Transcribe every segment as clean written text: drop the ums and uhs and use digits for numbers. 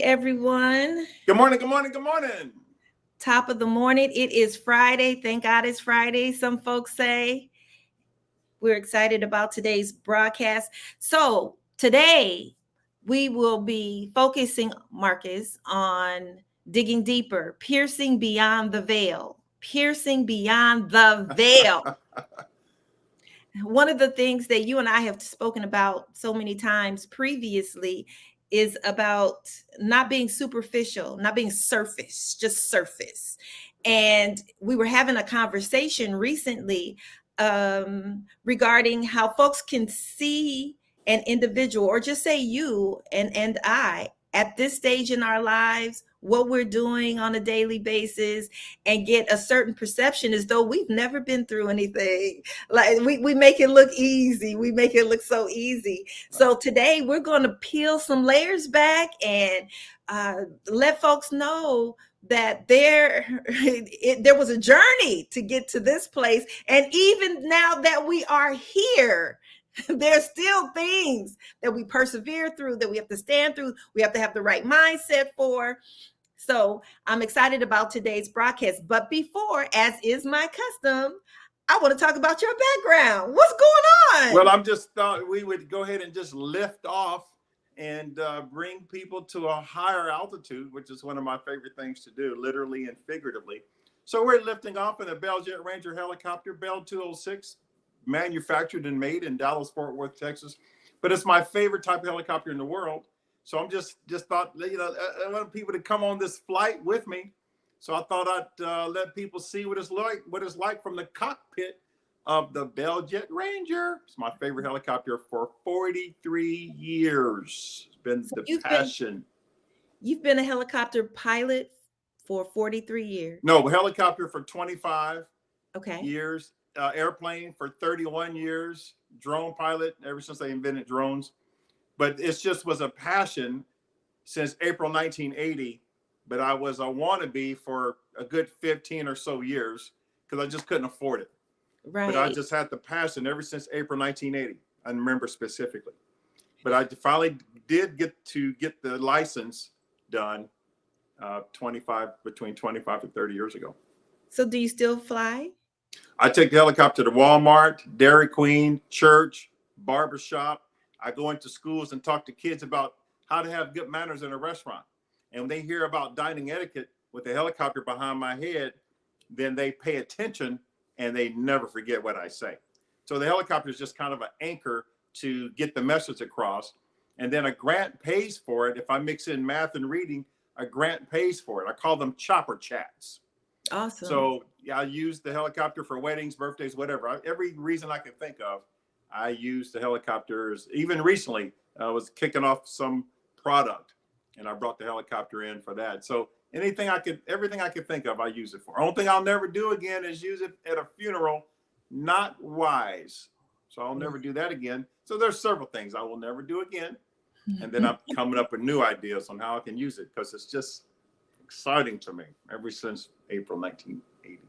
everyone. Good morning, good morning, good morning. Top of the morning. It is Friday. Thank God it's Friday, some folks say. We're excited about today's broadcast. So, today we will be focusing, Marcus, on digging deeper, piercing beyond the veil. Piercing beyond the veil. One of the things that you and I have spoken about so many times previously is about not being superficial, not being surface, just surface. And we were having a conversation recently regarding how folks can see an individual, or just say you and I, at this stage in our lives, what we're doing on a daily basis, and get a certain perception as though we've never been through anything. Like we make it look easy. We make it look so easy. So today we're going to peel some layers back and let folks know that there was a journey to get to this place. And even now that we are here, there's still things that we persevere through, that we have to stand through. We have to have the right mindset for. So I'm excited about today's broadcast. But before, as is my custom, I want to talk about your background. What's going on? Well, I'm just thought we would go ahead and just lift off and bring people to a higher altitude, which is one of my favorite things to do, literally and figuratively. So we're lifting off in a Bell Jet Ranger helicopter, Bell 206, manufactured and made in Dallas, Fort Worth, Texas. But it's my favorite type of helicopter in the world. So I'm just thought, I want people to come on this flight with me. So I thought I'd let people see what it's like from the cockpit of the Bell Jet Ranger. It's my favorite helicopter for 43 years. It's been So the passion. You've been a helicopter pilot for 43 years. No, helicopter for 25 Okay. years. Airplane for 31 years. Drone pilot ever since they invented drones. But it just was a passion since April 1980. But I was a wannabe for a good 15 or so years because I just couldn't afford it. Right. But I just had the passion ever since April 1980. I remember specifically. But I finally did get the license done between 25 and 30 years ago. So do you still fly? I take the helicopter to Walmart, Dairy Queen, church, barbershop. I go into schools and talk to kids about how to have good manners in a restaurant. And when they hear about dining etiquette with the helicopter behind my head, then they pay attention and they never forget what I say. So the helicopter is just kind of an anchor to get the message across. And then a grant pays for it. If I mix in math and reading, a grant pays for it. I call them chopper chats. Awesome. So yeah, I use the helicopter for weddings, birthdays, whatever. Every reason I can think of, I use the helicopters. Even recently, I was kicking off some product and I brought the helicopter in for that. So everything I could think of, I use it for. Only thing I'll never do again is use it at a funeral. Not wise. So I'll never do that again. So there's several things I will never do again. And then I'm coming up with new ideas on how I can use it because it's just exciting to me ever since April 1980.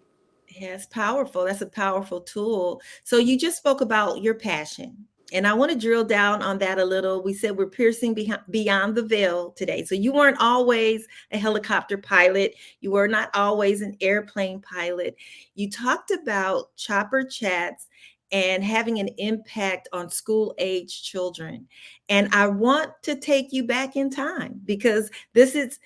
Yeah, it's powerful. That's a powerful tool. So you just spoke about your passion. And I want to drill down on that a little. We said we're piercing beyond the veil today. So you weren't always a helicopter pilot. You were not always an airplane pilot. You talked about chopper chats and having an impact on school age children. And I want to take you back in time because this is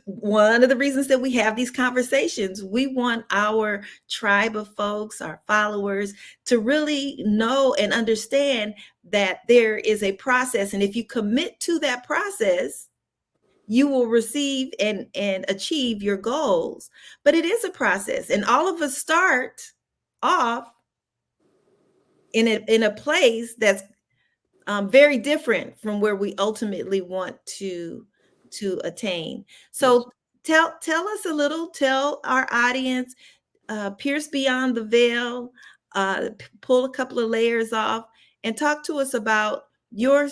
one of the reasons that we have these conversations. We want our tribe of folks, our followers, to really know and understand that there is a process. And if you commit to that process, you will receive and achieve your goals. But it is a process. And all of us start off in a place that's very different from where we ultimately want to attain. So tell us a little, tell our audience, pierce beyond the veil, pull a couple of layers off, and talk to us about your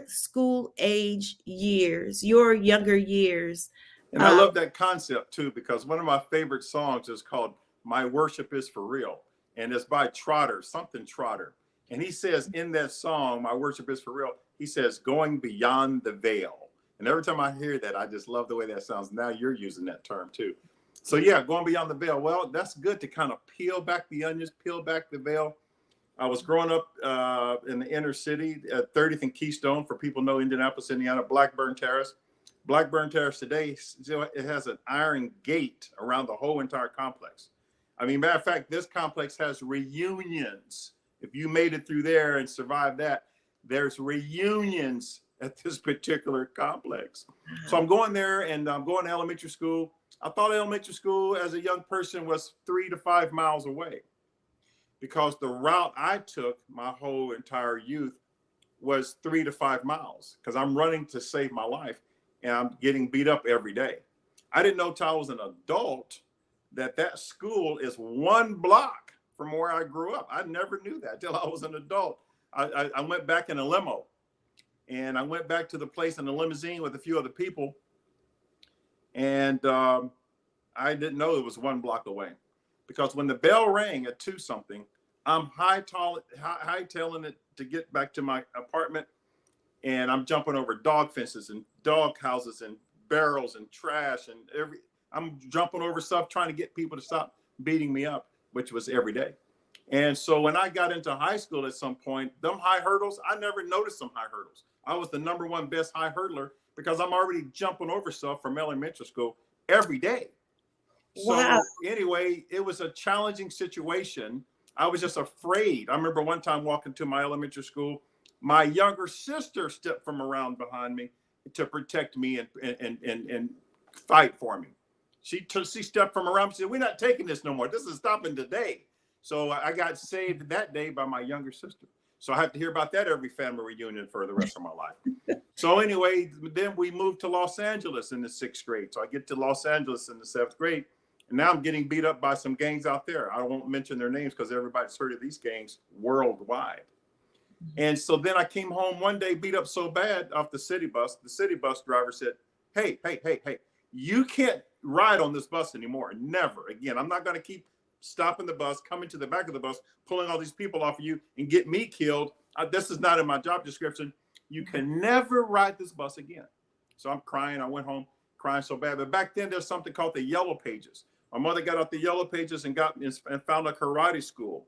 school age years, your younger years. And I love that concept too, because one of my favorite songs is called My Worship is for Real. And it's by Trotter, something Trotter. And he says in that song, My Worship is for Real, he says, going beyond the veil. And every time I hear that, I just love the way that sounds. Now you're using that term too. So yeah, going beyond the veil. Well, that's good to kind of peel back the onions, peel back the veil. I was growing up in the inner city at 30th and Keystone. For people who know Indianapolis, Indiana, Blackburn Terrace. Blackburn Terrace today, it has an iron gate around the whole entire complex. I mean, matter of fact, this complex has reunions. If you made it through there and survived that, there's reunions at this particular complex. So I'm going there and I'm going to elementary school. I thought elementary school as a young person was 3 to 5 miles away, because the route I took my whole entire youth was 3 to 5 miles, because I'm running to save my life and I'm getting beat up every day. I didn't know till I was an adult that school is 1 block from where I grew up. I never knew that till I was an adult. I went back in a limo, and I went back to the place in a limousine with a few other people. And I didn't know it was 1 block away, because when the bell rang at 2 something, I'm hightailing it to get back to my apartment. And I'm jumping over dog fences and dog houses and barrels and trash and I'm jumping over stuff, trying to get people to stop beating me up, which was every day. And so when I got into high school at some point, them high hurdles, I never noticed some high hurdles. I was the #1 best high hurdler, because I'm already jumping over stuff from elementary school every day. Wow. So anyway, it was a challenging situation. I was just afraid. I remember one time walking to my elementary school, my younger sister stepped from around behind me to protect me and fight for me. She stepped from around. She said, "We're not taking this no more. This is stopping today." So I got saved that day by my younger sister. So I have to hear about that every family reunion for the rest of my life. So anyway, then we moved to Los Angeles in the 6th grade. So I get to Los Angeles in the 7th grade. And now I'm getting beat up by some gangs out there. I won't mention their names because everybody's heard of these gangs worldwide. And so then I came home one day beat up so bad off the city bus. The city bus driver said, hey, you can't ride on this bus anymore. Never again. I'm not going to keep stopping the bus, coming to the back of the bus, pulling all these people off of you and get me killed. This is not in my job description. You can never ride this bus again. So I'm crying. I went home crying so bad. But back then there's something called the Yellow Pages. My mother got out the Yellow Pages and found a karate school.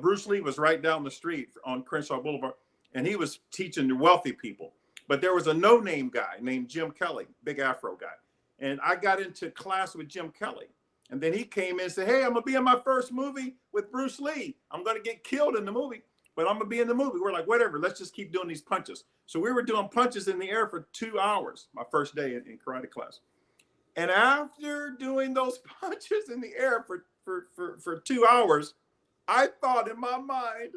Bruce Lee was right down the street on Crenshaw Boulevard, and he was teaching the wealthy people. But there was a no-name guy named Jim Kelly, big Afro guy. And I got into class with Jim Kelly. And then he came in and said, "Hey, I'm going to be in my first movie with Bruce Lee. I'm going to get killed in the movie, but I'm going to be in the movie." We're like, whatever, let's just keep doing these punches. So we were doing punches in the air for 2 hours, my first day in karate class. And after doing those punches in the air for 2 hours, I thought in my mind,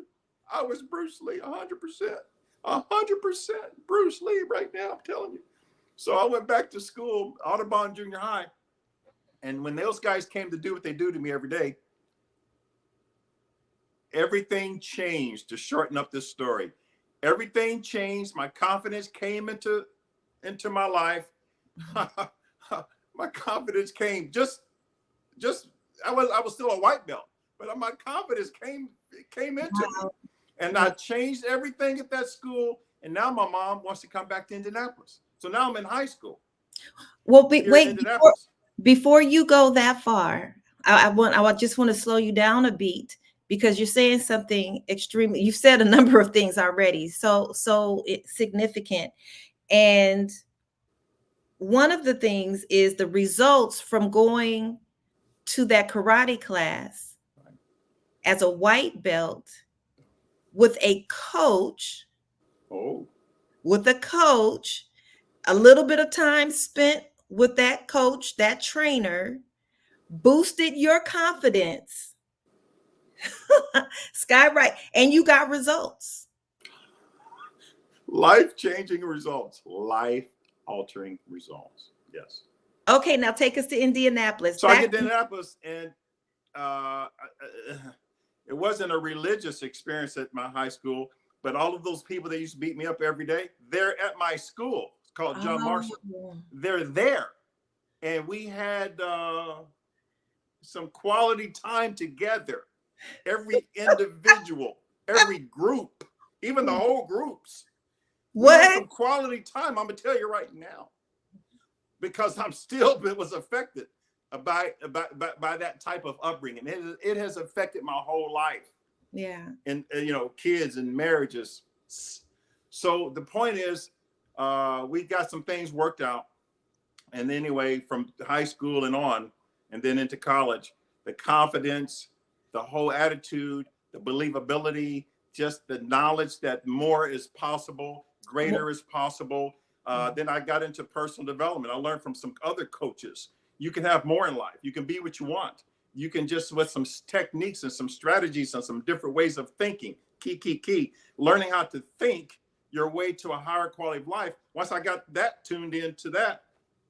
I was Bruce Lee, 100%, 100% Bruce Lee right now, I'm telling you. So I went back to school, Audubon Junior High. And when those guys came to do what they do to me every day, everything changed. To shorten up this story, everything changed. My confidence came into my life. My confidence came I was still a white belt, but my confidence came into me. And I changed everything at that school. And now my mom wants to come back to Indianapolis. So now I'm in high school. Well, wait, before you go that far, I just want to slow you down a beat, because you're saying something extremely, you've said a number of things already. So it's significant. And one of the things is the results from going to that karate class as a white belt with a coach. With a coach, a little bit of time spent with that coach, that trainer, boosted your confidence. Skyride, and you got results. Life-changing results, life-altering results. Yes. Okay, now take us to Indianapolis. So I get to Indianapolis, and it wasn't a religious experience at my high school, but all of those people that used to beat me up every day, they're at my school. It's called John Marshall. They're there. And we had some quality time together. Every individual, every group, even the whole groups. We had What? some quality time. I'm gonna tell you right now, because I'm still was affected by that type of upbringing. It has affected my whole life, Yeah. and kids and marriages. So the point is, we got some things worked out, and anyway, from high school and on, and then into college, the confidence, the whole attitude, the believability, just the knowledge that more is possible, greater is possible. Then I got into personal development. I learned from some other coaches. You can have more in life. You can be what you want. You can just, with some techniques and some strategies and some different ways of thinking, key, learning how to think your way to a higher quality of life. Once I got that tuned into that,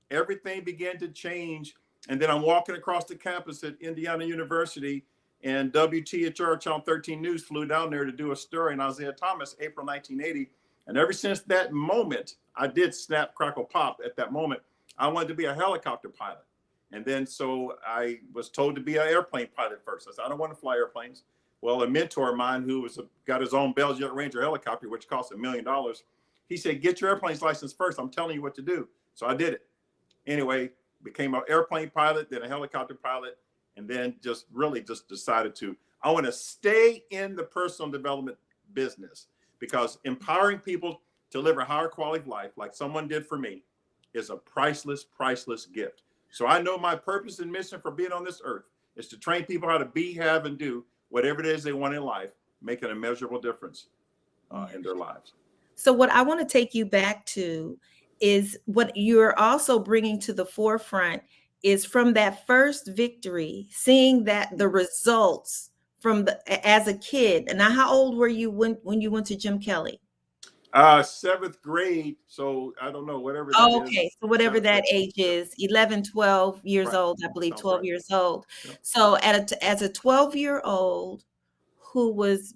everything began to change. And then I'm walking across the campus at Indiana University, and WTHR Channel 13 News flew down there to do a story on Isaiah Thomas, April 1980. And ever since that moment, I did snap, crackle, pop at that moment. I wanted to be a helicopter pilot. And then so I was told to be an airplane pilot first. I said, I don't want to fly airplanes. Well, a mentor of mine who got his own Bell Jet Ranger helicopter, which cost $1 million, he said, get your airplane's license first. I'm telling you what to do. So I did it. Anyway, became an airplane pilot, then a helicopter pilot, and then just decided I want to stay in the personal development business, because empowering people to live a higher quality of life, like someone did for me, is a priceless gift. So I know my purpose and mission for being on this earth is to train people how to be, have, and do whatever it is they want in life, making a measurable difference in their lives. So what I want to take you back to is what you're also bringing to the forefront is from that first victory, seeing that the results from as a kid. And now, how old were you when you went to Jim Kelly? 7th grade. So I don't know, whatever that is. Okay. So whatever that age is, 11, 12 years old, I believe. Sounds 12 right. Years old. Yep. So as a 12-year-old who was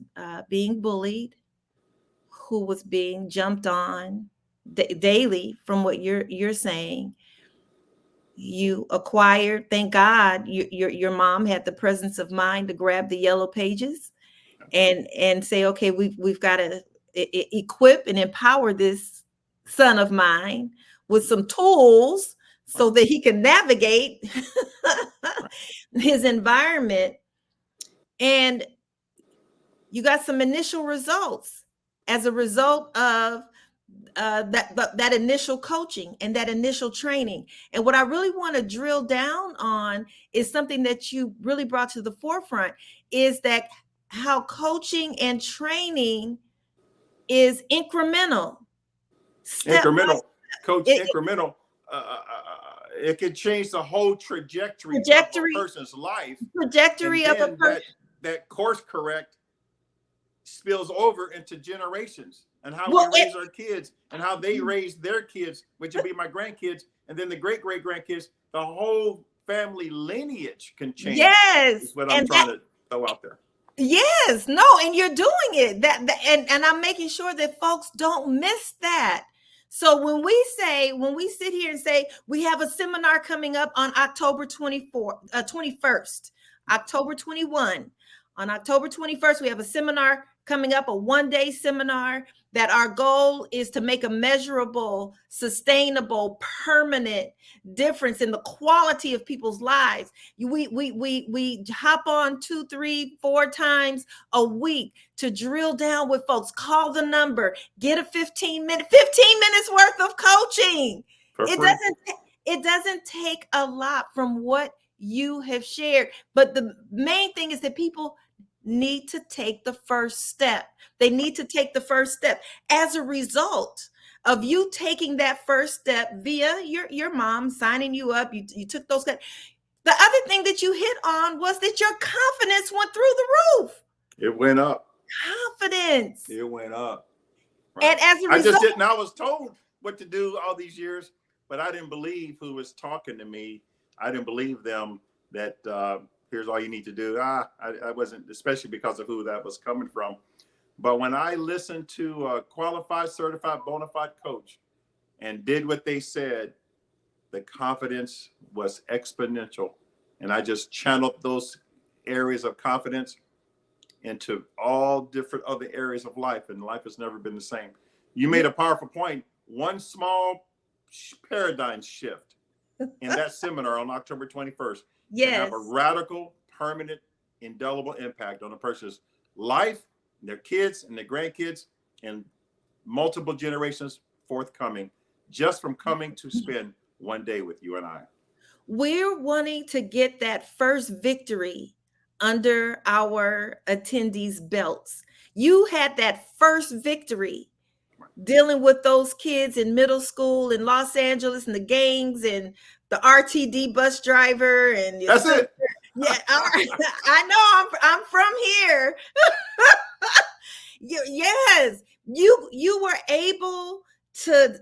being bullied, who was being jumped on daily, from what you're saying, you acquired, thank God, your mom had the presence of mind to grab the yellow pages and say, okay, we've got to equip and empower this son of mine with some tools so that he can navigate his environment. And you got some initial results as a result of that initial coaching and that initial training. And what I really want to drill down on is something that you really brought to the forefront, is that how coaching and training is incremental. Incremental. It could change the whole trajectory of a person's life. Trajectory of a person. That course correct spills over into generations, and how we raise our kids and how they raise their kids, which would be my grandkids, and then the great grandkids. The whole family lineage can change. Yes, is what I'm trying to throw out there. Yes, no, and you're doing it. And I'm making sure that folks don't miss that. So when we sit here and say we have a seminar coming up on October 21st, October 21. On October 21st, we have a seminar coming up, a one-day seminar, that our goal is to make a measurable, sustainable, permanent difference in the quality of people's lives. We hop on 2, 3, 4 times a week to drill down with folks. Call the number, get a 15 minutes worth of coaching. It doesn't take a lot from what you have shared, but the main thing is that people need to take the first step. They need to take the first step. As a result of you taking that first step via your mom signing you up, you took those steps. The other thing that you hit on was that your confidence went through the roof. It went up. Confidence. It went up. Right. And as a result, I was told what to do all these years, but I didn't believe who was talking to me. I didn't believe them that here's all you need to do. I wasn't, especially because of who that was coming from. But when I listened to a qualified, certified, bona fide coach and did what they said, the confidence was exponential. And I just channeled those areas of confidence into all different other areas of life. And life has never been the same. You made a powerful point. One small paradigm shift in that seminar on October 21st can have a radical, permanent, indelible impact on a person's life, their kids and their grandkids, and multiple generations forthcoming, just from coming to spend one day with you and I. We're wanting to get that first victory under our attendees' belts. You had that first victory dealing with those kids in middle school in Los Angeles and the gangs and the RTD bus driver and that's it. Yeah, I know. I'm from here. Yes, you were able to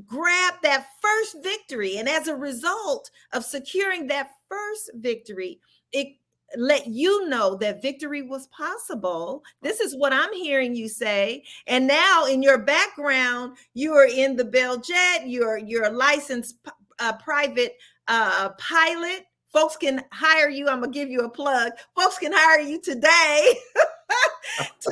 grab that first victory, and as a result of securing that first victory, it let you know that victory was possible. This is what I'm hearing you say. And now in your background, you are in the Bell Jet, you're a licensed private pilot. Folks can hire you. I'm gonna give you a plug. Folks can hire you today to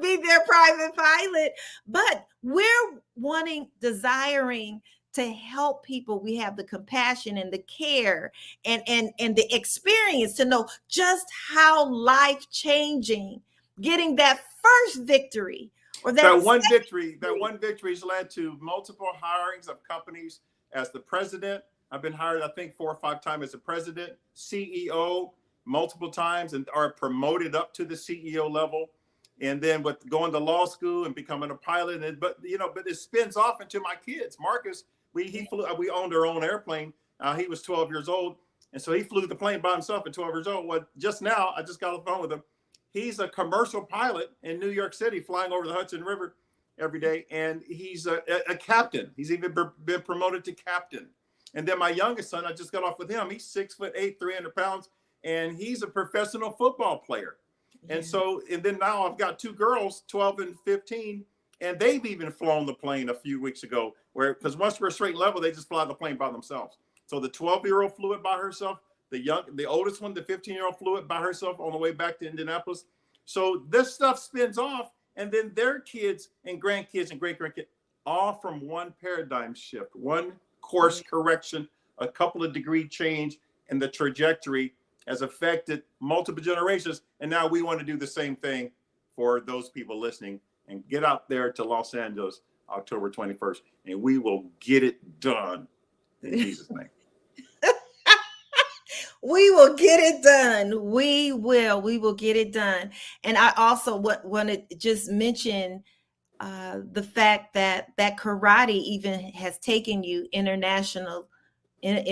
be their private pilot. But we're desiring to help people. We have the compassion and the care and the experience to know just how life-changing getting that first victory or that one victory has led to multiple hirings of companies. As the president, I've been hired, I think, 4 or 5 times as a president, CEO multiple times, and are promoted up to the CEO level. And then with going to law school and becoming a pilot, but it spins off into my kids. Marcus, we owned our own airplane. He was 12 years old, and so he flew the plane by himself at 12 years old. Well, just now I just got on the phone with him. He's a commercial pilot in New York City, flying over the Hudson River every day, and he's a captain. He's even been promoted to captain. And then my youngest son, I just got off with him. He's 6'8", 300 pounds, and he's a professional football player. And so, and then now I've got 2 girls, 12 and 15, and they've even flown the plane a few weeks ago, because once we're straight level, they just fly the plane by themselves. So the 12-year-old flew it by herself. The oldest one, the 15-year-old, flew it by herself on the way back to Indianapolis. So this stuff spins off, and then their kids and grandkids and great-grandkids, all from one paradigm shift, one course correction, a couple of degree change, and the trajectory has affected multiple generations. And now we want to do the same thing for those people listening, and get out there to Los Angeles, October 21st, and we will get it done in Jesus' name. We will get it done. We will get it done. And I also want to just mention the fact that karate even has taken you international, and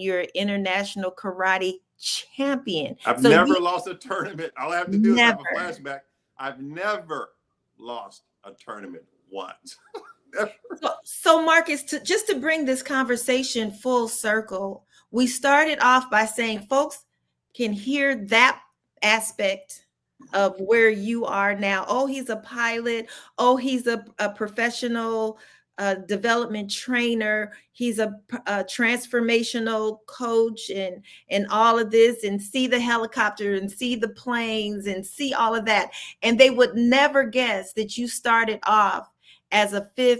you're an international karate champion. I've never lost a tournament. All I have to do is have a flashback. I've never lost a tournament once. So Marcus, just to bring this conversation full circle, we started off by saying folks can hear that aspect of where you are now. Oh, he's a pilot. Oh, he's a professional development trainer. He's a transformational coach and all of this, and see the helicopter and see the planes and see all of that. And they would never guess that you started off as a 5th,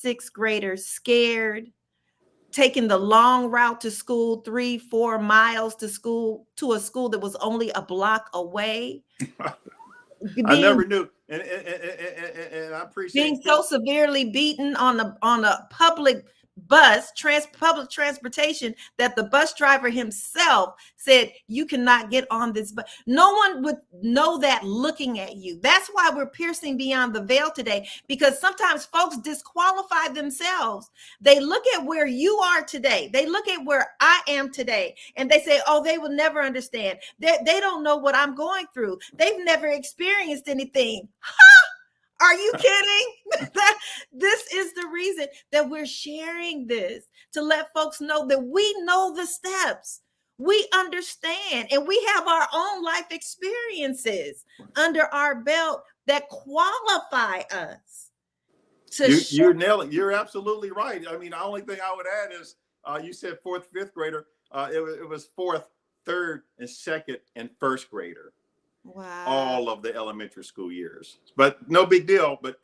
6th grader, scared, taking the long route to school, 3-4 miles to school, to a school that was only a block away. I never knew, and I appreciate being so severely beaten on a public bus, public transportation, that the bus driver himself said, you cannot get on this bus. No one would know that looking at you. That's why we're piercing beyond the veil today, because sometimes folks disqualify themselves. They look at where you are today. They look at where I am today, and they say, oh, they will never understand. They don't know what I'm going through. They've never experienced anything. Are you kidding? This is the reason that we're sharing this, to let folks know that we know the steps. We understand, and we have our own life experiences under our belt that qualify us. You're nailing. You're absolutely right. I mean, the only thing I would add is you said 4th, 5th grader. It was 4th, 3rd, and 2nd and 1st grader. Wow. all of the elementary school years. But no big deal. But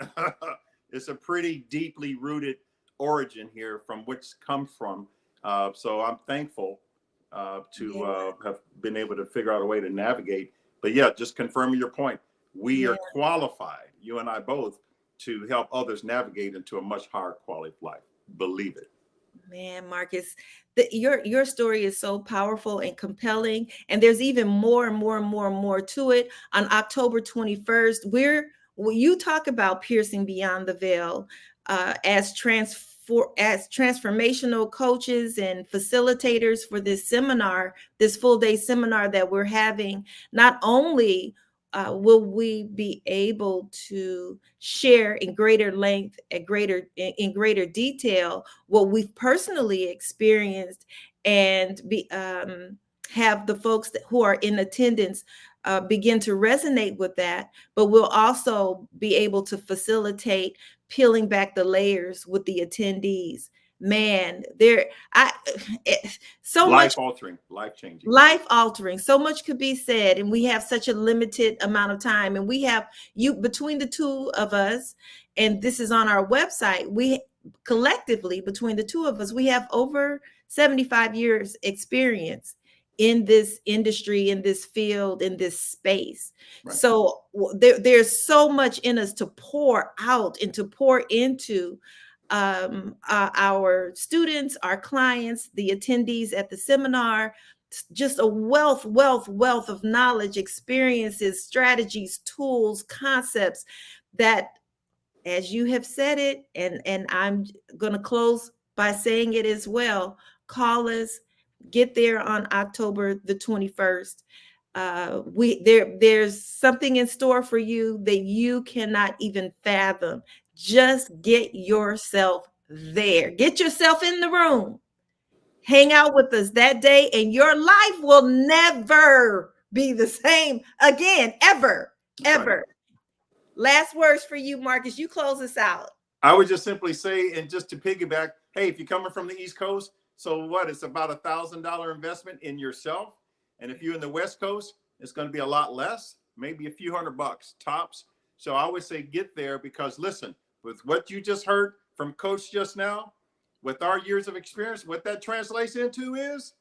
it's a pretty deeply rooted origin here from which come from. So I'm thankful to Yeah. have been able to figure out a way to navigate. But yeah, just confirming your point. We Yeah. are qualified, you and I both, to help others navigate into a much higher quality of life. Believe it. Man, Marcus, your story is so powerful and compelling, and there's even more and more and more and more to it. On October 21st, when you talk about piercing beyond the veil, as transformational coaches and facilitators for this seminar, this full day seminar that we're having. Not only will we be able to share in greater length, in greater detail what we've personally experienced, and have the folks who are in attendance begin to resonate with that, but we'll also be able to facilitate peeling back the layers with the attendees. Man, I so much Life altering, life changing. life altering, so much could be said, and we have such a limited amount of time, and we have you between the two of us, and this is on our website. We collectively, between the two of us, we have over 75 years experience in this industry, in this field, in this space. Right. So there's so much in us to pour out and to pour into our students, our clients, the attendees at the seminar. Just a wealth of knowledge, experiences, strategies, tools, concepts that, as you have said it, and I'm going to close by saying it as well. Call us, get there on October the 21st. There's something in store for you that you cannot even fathom. Just get yourself there. Get yourself in the room. Hang out with us that day, and your life will never be the same again, ever, ever. Right. Last words for you, Marcus. You close us out. I would just simply say, and just to piggyback, hey, if you're coming from the East Coast, so what? It's about $1,000 investment in yourself. And if you're in the West Coast, it's going to be a lot less, maybe a few $100 tops. So I would say get there, because listen, with what you just heard from Coach just now, with our years of experience, what that translates into is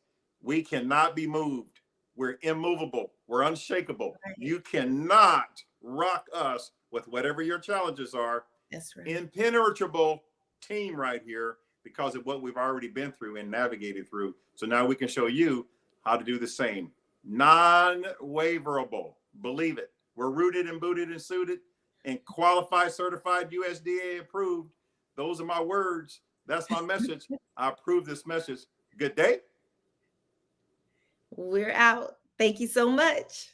we cannot be moved. We're immovable. We're unshakable. Right. You cannot rock us with whatever your challenges are. That's right. Impenetrable team right here, because of what we've already been through and navigated through. So now we can show you how to do the same. Non-waverable. Believe it. We're rooted and booted and suited and qualified, certified, USDA approved. Those are my words. That's my message. I approve this message. Good day. We're out. Thank you so much.